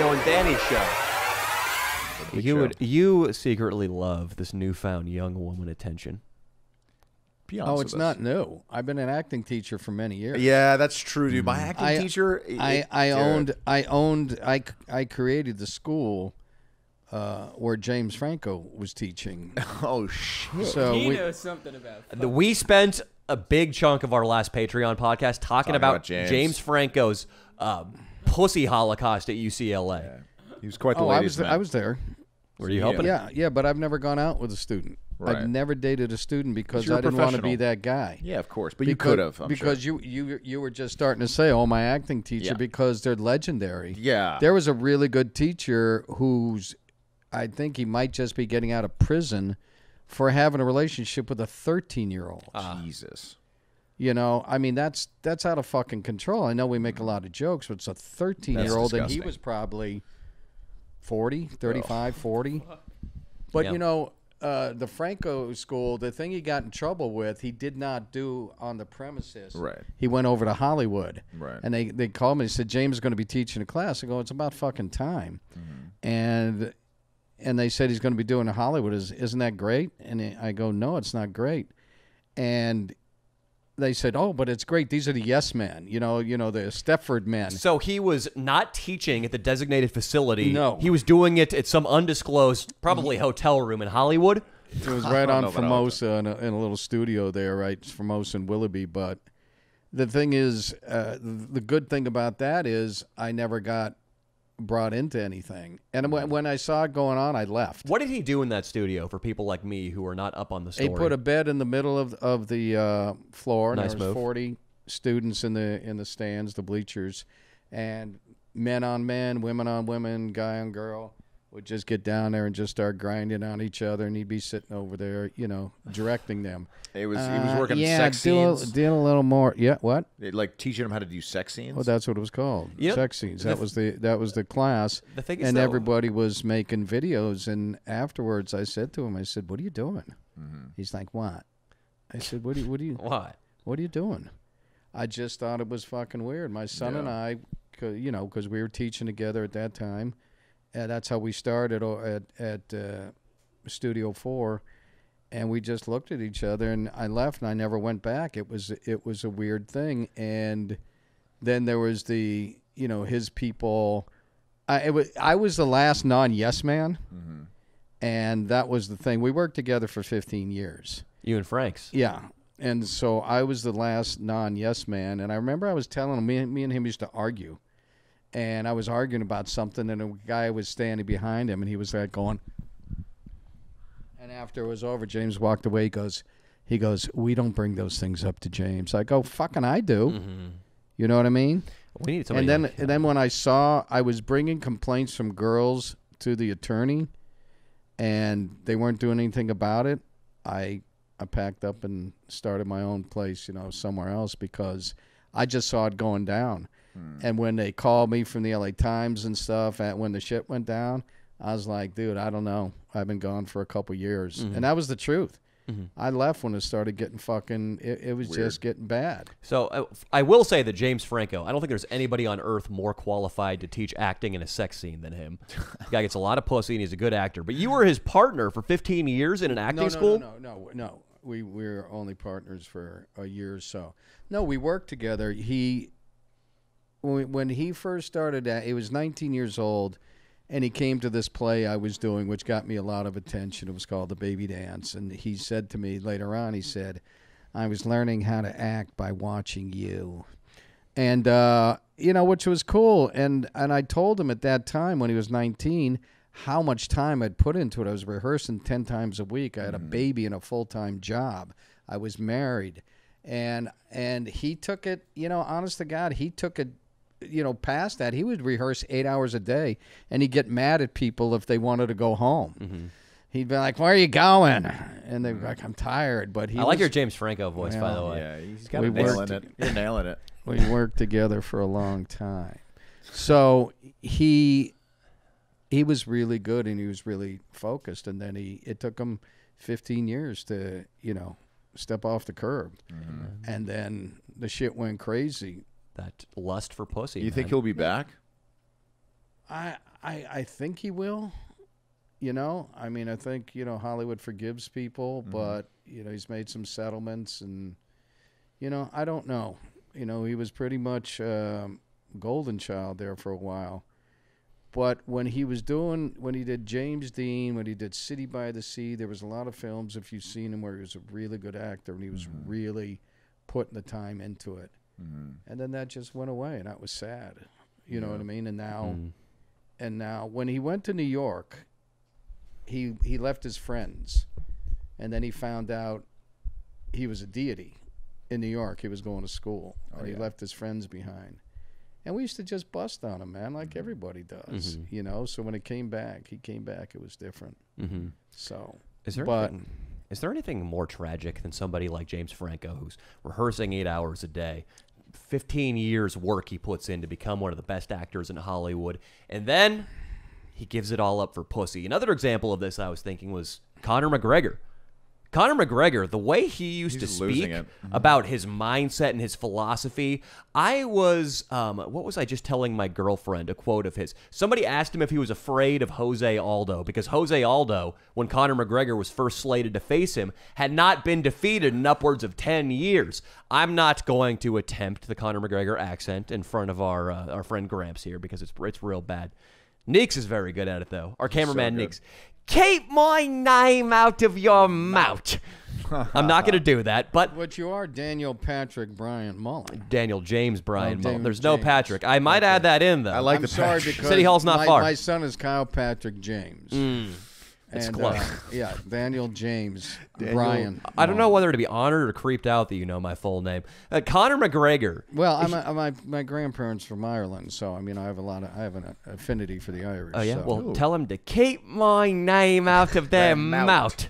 Franco and Danny show. You secretly love this newfound young woman attention. Oh, it's not new. I've been an acting teacher for many years. Yeah, that's true, dude. My acting teacher. I created the school where James Franco was teaching. Oh shit! So he knows something about that. We spent a big chunk of our last Patreon podcast talking about James Franco's pussy holocaust at UCLA. Yeah. He was quite the ladies' man. I was there. Were you helping? Yeah, but I've never gone out with a student. Right. I've never dated a student because I didn't want to be that guy. Yeah, of course, but you could have. Because you were just starting to say, "Oh, my acting teacher," because they're legendary. Yeah, there was a really good teacher who's, I think he might just be getting out of prison for having a relationship with a 13-year-old. Jesus. You know, I mean, that's out of fucking control. I know we make a lot of jokes, but it's a 13-year-old, and he was probably 40, 35, 40. But, you know, the Franco school, the thing he got in trouble with, he did not do on the premises. Right. He went over to Hollywood. Right. And they called me and said, James is going to be teaching a class. I go, it's about fucking time. And they said he's going to be doing a Hollywood. Isn't that great? And I go, no, it's not great. And they said, oh, but it's great. These are the yes men, you know, the Stepford men. So he was not teaching at the designated facility. No. He was doing it at some undisclosed, probably hotel room in Hollywood. It was right on Formosa in a little studio there, right? Formosa and Willoughby. But the thing is, the good thing about that is I never got brought into anything. And when I saw it going on, I left. What did he do in that studio for people like me who are not up on the story? He put a bed in the middle of the floor, and nice there was 40 students in the stands, the bleachers, and men on men, women on women, guy on girl would just get down there and just start grinding on each other, and he'd be sitting over there, you know, directing them. He was working sex scenes. Yeah, do a little more. Yeah, what? Like teaching them how to do sex scenes. Well, that's what it was called. Sex scenes. That was the class. The thing is, and everybody was making videos. And afterwards, I said to him, I said, "What are you doing?" He's like, "What?" I said, "What are you? What? What are you doing?" I just thought it was fucking weird. My son and I, you know, because we were teaching together at that time. That's how we started at Studio 4, and we just looked at each other. And I left, and I never went back. It was a weird thing. And then there was his people. I was the last non-yes man, and that was the thing. We worked together for 15 years. You and Frank's. Yeah. And so I was the last non-yes man. And I remember I was telling him, me and him used to argue. And I was arguing about something, and a guy was standing behind him, and he was like going. And after it was over, James walked away. He goes, we don't bring those things up to James. I go, fucking I do. You know what I mean? We need somebody. And then when I saw I was bringing complaints from girls to the attorney, and they weren't doing anything about it, I packed up and started my own place, you know, somewhere else, because I just saw it going down. And when they called me from the LA Times and stuff, and when the shit went down, I was like, dude, I don't know. I've been gone for a couple years. And that was the truth. I left when it started getting fucking, it was weird. Just getting bad. So I will say that James Franco, I don't think there's anybody on earth more qualified to teach acting in a sex scene than him. The guy gets a lot of pussy, and he's a good actor. But you were his partner for 15 years in an acting school? No. We were only partners for a year or so. No, we worked together. When he first started, he was 19 years old, and he came to this play I was doing, which got me a lot of attention. It was called The Baby Dance, and he said to me later on, he said, I was learning how to act by watching you. And, which was cool. And I told him at that time when he was 19 how much time I'd put into it. I was rehearsing 10 times a week. I had a baby and a full-time job. I was married. And he took it, honest to God, he took it, past that. He would rehearse 8 hours a day, and he'd get mad at people if they wanted to go home. He'd be like, where are you going? And they'd be like, I'm tired. But I like your James Franco voice, by the way. Yeah, he's got nailing it. You're nailing it. We worked together for a long time. So he was really good, and he was really focused. And then it took him 15 years to, step off the curb. And then the shit went crazy. That lust for pussy. You think he'll be back? I think he will. You know, I mean, I think, you know, Hollywood forgives people, but, you know, he's made some settlements and, you know, I don't know. You know, he was pretty much golden child there for a while. But when he did James Dean, when he did City by the Sea, there was a lot of films, if you've seen him, where he was a really good actor and he was really putting the time into it. And then that just went away, and that was sad. You know what I mean? And now when he went to New York, he left his friends, and then he found out he was a deity in New York. He was going to school, and he left his friends behind. And we used to just bust on him, man, like everybody does, you know. So when he came back, it was different. So, is there anything more tragic than somebody like James Franco, who's rehearsing 8 hours a day, 15 years work he puts in to become one of the best actors in Hollywood, and then he gives it all up for pussy? Another example of this I was thinking was Conor McGregor. Conor McGregor, the way he used to speak about his mindset and his philosophy, I was, what was I just telling my girlfriend, a quote of his? Somebody asked him if he was afraid of Jose Aldo, because Jose Aldo, when Conor McGregor was first slated to face him, had not been defeated in upwards of 10 years. I'm not going to attempt the Conor McGregor accent in front of our friend Gramps here, because it's real bad. Neeks is very good at it, though. Our cameraman, so Neeks. Keep my name out of your mouth. I'm not going to do that, but you are Daniel Patrick Brian Mullen. Daniel James Brian Mullen. There's no Patrick. I might add that in, though. I like the sorry because City Hall's not far. My son is Kyle Patrick James. It's close. Yeah, Daniel James Brian. I don't know whether to be honored or creeped out that you know my full name. Conor McGregor. Well, my grandparents from Ireland, so I mean I have an affinity for the Irish. Oh yeah. So. Well, tell him to keep my name out of their mouth.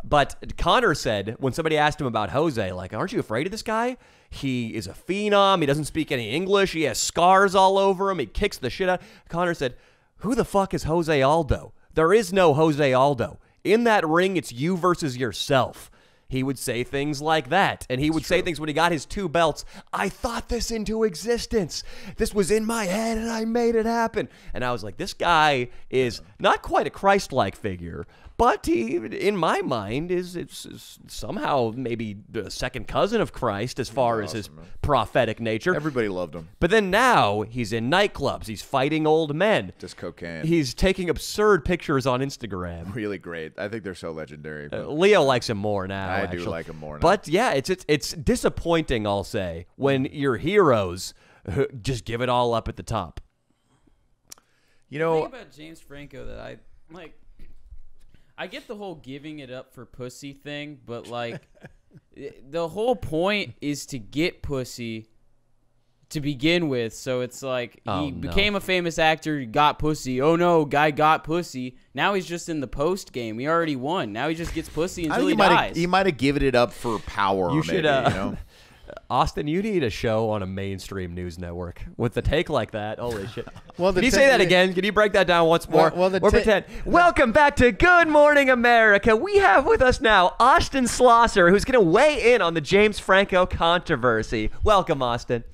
But Conor said when somebody asked him about Jose, like, aren't you afraid of this guy? He is a phenom. He doesn't speak any English. He has scars all over him. He kicks the shit out. Conor said, "Who the fuck is Jose Aldo? There is no Jose Aldo. In that ring, it's you versus yourself." He would say things like that. And he would say things when he got his 2 belts. I thought this into existence. This was in my head, and I made it happen. And I was like, this guy is not quite a Christ-like figure, but he, in my mind, is somehow maybe the second cousin of Christ as far as his prophetic nature. Everybody loved him. But then now he's in nightclubs. He's fighting old men. Just cocaine. He's taking absurd pictures on Instagram. Really great. I think they're so legendary. Leo likes him more now. I actually do like him more now. But yeah, it's disappointing, I'll say, when your heroes just give it all up at the top. You know, the thing about James Franco that I like. I get the whole giving it up for pussy thing, but like the whole point is to get pussy to begin with. So it's like he became a famous actor, he got pussy. Oh no, guy got pussy. Now he's just in the post game. He already won. Now he just gets pussy until he dies. He might have given it up for power. You should, you know? Austin, you need a show on a mainstream news network with the take like that. Holy shit. Well, Can you say that again? Can you break that down once more? Or pretend. Welcome back to Good Morning America. We have with us now Austin Schlosser, who's going to weigh in on the James Franco controversy. Welcome, Austin.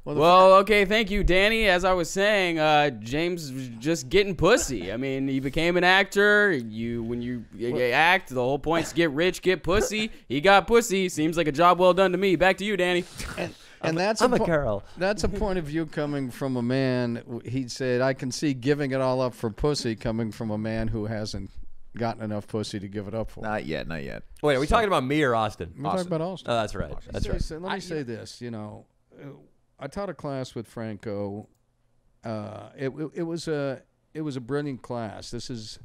Well, okay, thank you, Danny. As I was saying, James was just getting pussy. I mean, he became an actor. When you act, the whole point's get rich, get pussy. He got pussy. Seems like a job well done to me. Back to you, Danny. And I'm a girl. That's a point of view coming from a man. He said, I can see giving it all up for pussy coming from a man who hasn't gotten enough pussy to give it up for. Not yet. Wait, are we talking about me or Austin? We're talking about Austin. Oh, that's right. That's right. So let me say this, you know. I taught a class with Franco. It was a brilliant class. This is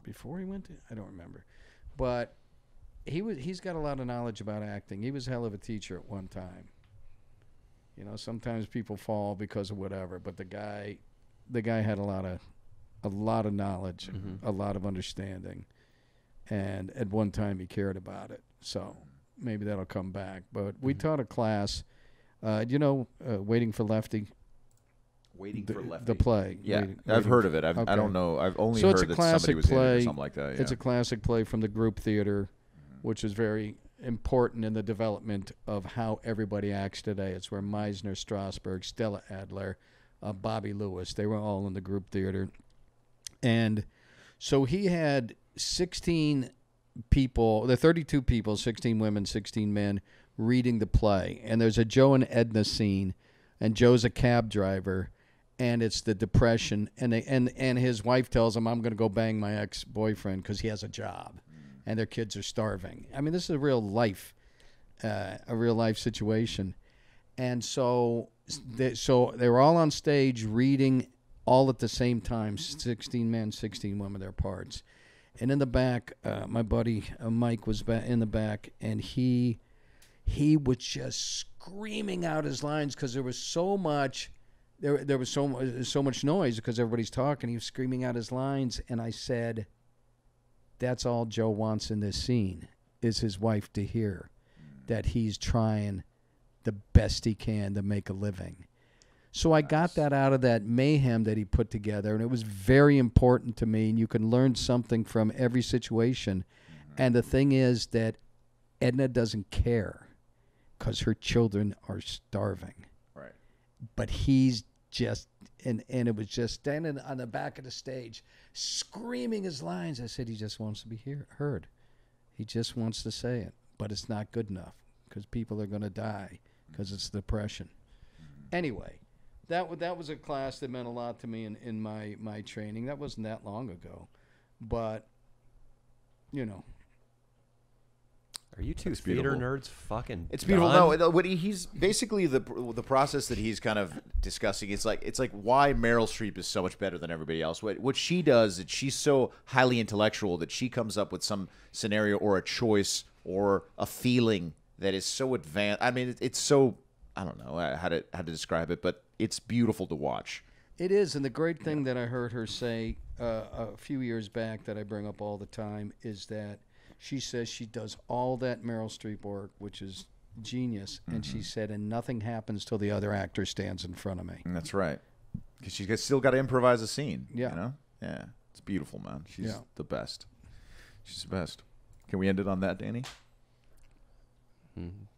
before he went to, I don't remember, but he's got a lot of knowledge about acting. He was a hell of a teacher at one time. You know, sometimes people fall because of whatever, but the guy had a lot of knowledge, a lot of understanding, and at one time he cared about it. So maybe that'll come back. But we taught a class. Waiting for Lefty. Waiting for Lefty. The play. Yeah, I've heard of it. I don't know. I've only heard that somebody was in it or something like that. Yeah. It's a classic play from the group theater, which is very important in the development of how everybody acts today. It's where Meisner, Strasberg, Stella Adler, Bobby Lewis. They were all in the group theater. And so he had 16 people, the 32 people, 16 women, 16 men, reading the play. And there's a Joe and Edna scene, and Joe's a cab driver, and it's the Depression. And his wife tells him, I'm going to go bang my ex-boyfriend because he has a job, and their kids are starving. I mean, this is a real life situation. And so they were all on stage reading all at the same time, 16 men, 16 women, their parts. And in the back, my buddy Mike was in the back, and he was just screaming out his lines because there was so much, there was so much noise because everybody's talking. He was screaming out his lines, and I said, that's all Joe wants in this scene is his wife to hear that he's trying the best he can to make a living. So I got that out of that mayhem that he put together, and it was very important to me, and you can learn something from every situation. And the thing is that Edna doesn't care because her children are starving. Right. But he's just, and it was just standing on the back of the stage, screaming his lines. I said, he just wants to be heard. He just wants to say it, but it's not good enough because people are going to die because it's Depression. Anyway, that was a class that meant a lot to me in my training. That wasn't that long ago, but, you know. Are you two theater nerds fucking It's beautiful. Done? No, what he's basically the process that he's kind of discussing. It's like why Meryl Streep is so much better than everybody else. What she does is she's so highly intellectual that she comes up with some scenario or a choice or a feeling that is so advanced. I mean, it's so, I don't know how to describe it, but it's beautiful to watch. It is, and the great thing that I heard her say a few years back that I bring up all the time is that she says she does all that Meryl Streep work, which is genius, and she said, and nothing happens till the other actor stands in front of me. And that's right, because she's still got to improvise a scene. Yeah. You know? Yeah. It's beautiful, man. She's the best. She's the best. Can we end it on that, Danny?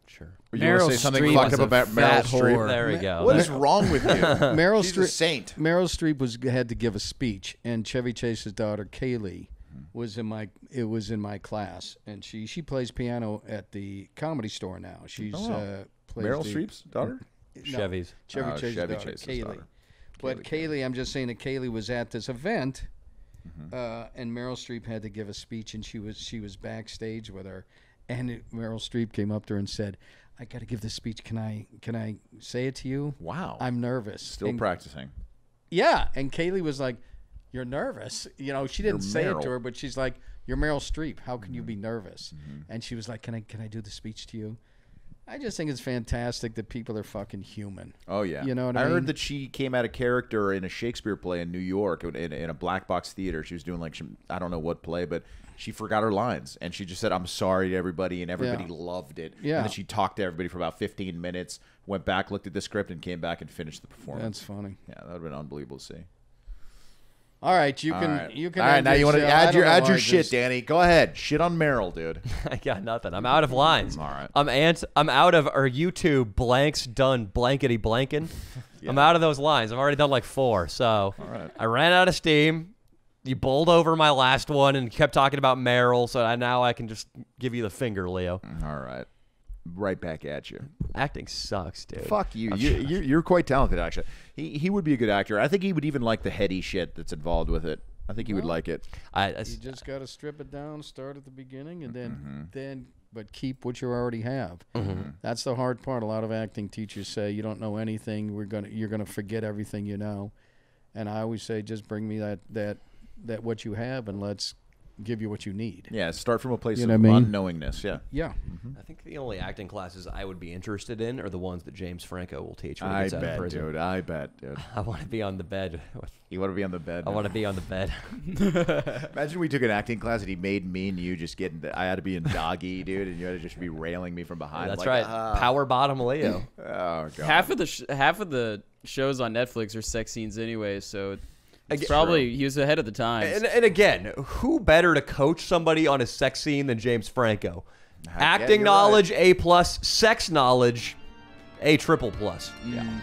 Sure. You want to say something fucked up about Meryl Streep? There we go. What is wrong with you? Meryl She's a saint. Meryl Streep had to give a speech, and Chevy Chase's daughter Kaylee was in my class, and she plays piano at the Comedy Store now. She's plays Meryl Streep's daughter? No, Chevy's. Chevy Chase's daughter, Kaylee. But Kaylee, I'm just saying that Kaylee was at this event, and Meryl Streep had to give a speech, and she was backstage with her. And Meryl Streep came up to her and said, I got to give this speech. Can I say it to you? Wow. I'm nervous. Still practicing. Yeah. And Kaylee was like, you're nervous. You know, she didn't say it to her, but she's like, you're Meryl Streep. How can you be nervous? And she was like, can I do the speech to you? I just think it's fantastic that people are fucking human. Oh, yeah. You know what I mean? I heard that she came out of character in a Shakespeare play in New York in a black box theater. She was doing like I don't know what play, but she forgot her lines. And she just said, I'm sorry to everybody, and everybody loved it. Yeah. And then she talked to everybody for about 15 minutes, went back, looked at the script, and came back and finished the performance. That's funny. Yeah, that would have been unbelievable to see. All right, you can. All right, now you want to add your shit, Danny. Go ahead, shit on Meryl, dude. I got nothing. I'm out of lines. All right. I'm out of. Are you two blanks done blankety blanking? I'm out of those lines. I've already done like 4. So all right. I ran out of steam. You bowled over my last one and kept talking about Meryl. So now I can just give you the finger, Leo. All right. Right back at you. Acting sucks, dude. Fuck you. You're quite talented, actually. He would be a good actor. I think he would even like the heady shit that's involved with it. I think he would like it. You just got to strip it down, start at the beginning, and then but keep what you already have. That's the hard part. A lot of acting teachers say you don't know anything. You're gonna forget everything you know, and I always say just bring me that what you have, and let's give you what you need. Yeah, start from a place of unknowingness. Yeah. Yeah. I think the only acting classes I would be interested in are the ones that James Franco will teach when he gets out of prison. I bet, dude. I want to be on the bed. You want to be on the bed? I want to be on the bed. Imagine we took an acting class and he made me and you just get I had to be in doggy, dude, and you had to just be railing me from behind. That's like, right. Power bottom Leo. Oh, God. Half of the shows on Netflix are sex scenes anyway, so it's probably he was ahead of the times. And again, who better to coach somebody on a sex scene than James Franco? Acting knowledge, right. A+, sex knowledge, A++. Yeah.